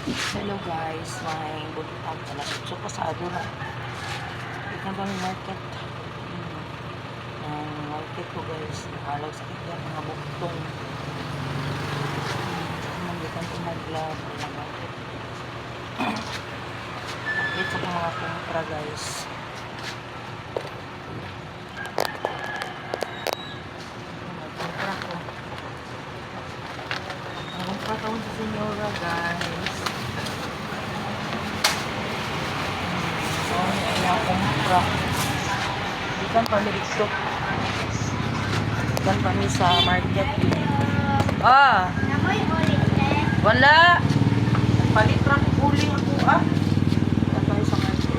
Hello guys, may butang pala. So, pasado na. Ito ba yung market? Ang market ko guys, nakalag sa kanya mga buktong. Mandikan ko mag-vlog. Update sa mga kumpra guys. Kumpra ko. Ang kumpra ko sa senyora guys. Kumpra. Ikan kami dito. Ikan kami sa market. Ah! Wala! Palit lang uling ako ah. Ikan kami sa market.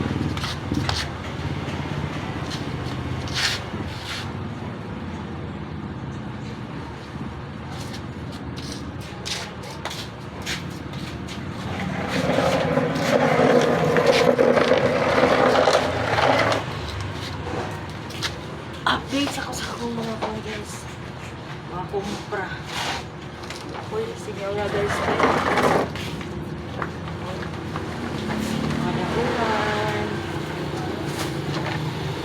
Updates ako sa akong mga guys. Mga kumpra. Uy, sinyora guys. Mga dahulan.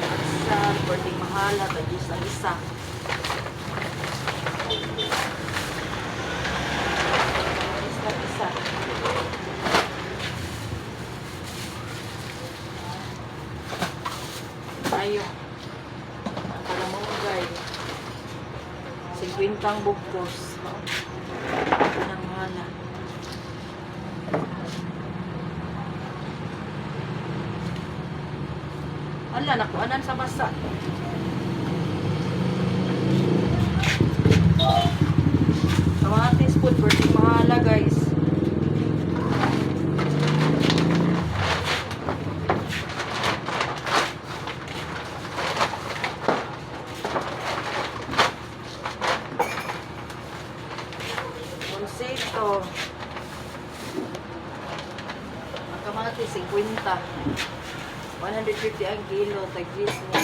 Aksa, pwedeng mahala. Tagis ang isa. Isa. Ayaw. 50 ang bugkos. Ang hala. Hala, nakuanan sa basa. Kamatis food, birthday mahala guys. Ito. Ang kamatis, 50. 150 ang kilo. Tagis niya.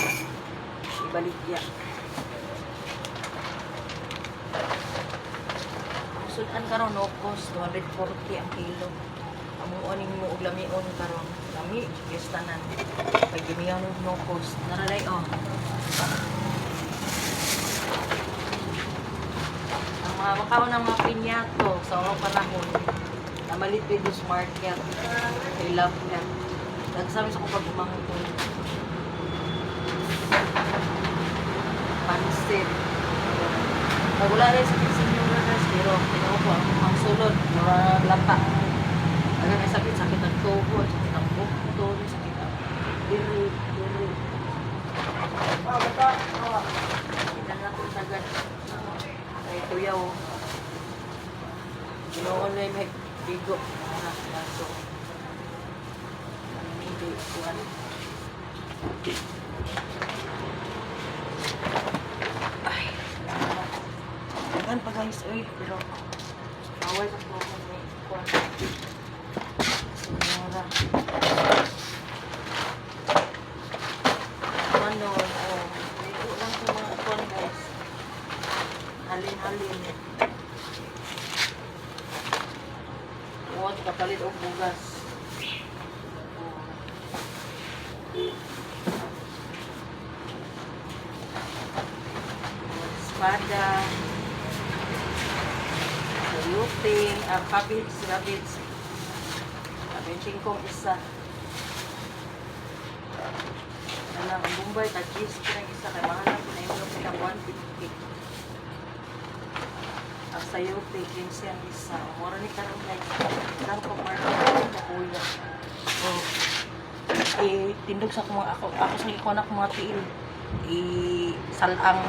Ibalik niya. Ang sudan karon no cost. 240 ang kilo. Amuoning mo og lamion karon. Lami, kistanan. Pag gimiyan no cost. Naralay oh. Mga makaw ng mga pinyato sa mga panahon na malipid sa market. I love that. Nagsami sa kong pag-umangkong. Pansit. Wala rin sa pinsinyong nanas, pero pinuho ko ang mga sulod, mga lata. Aga may sakit ang tuhod, sakit ang bukto, sakit ang diri. Kita na kong sagad. Ay, tuyaw. Ginoon na yung may bigo. Naso. Hindi. Kuhan. Ay. Dagan pa guys. Uy, pero awal sa kuhan. Kuhan. Senyora. Ano? Oh. Bigo lang sa mga kuhan guys. Halin-halin. Huwag kapalit o bugas. Espada. Sayuting. Cabbage. Cabbage kong isa. Ang Bombay. Tagis ko ng isa. Kaya mahal ko na yung pinang 150. Ang sayote, 15 ang isa. Mura ni karong guys. Karong pag-market na kuya. So, tindog sa ako sa ikuan ako mga tiil. Salang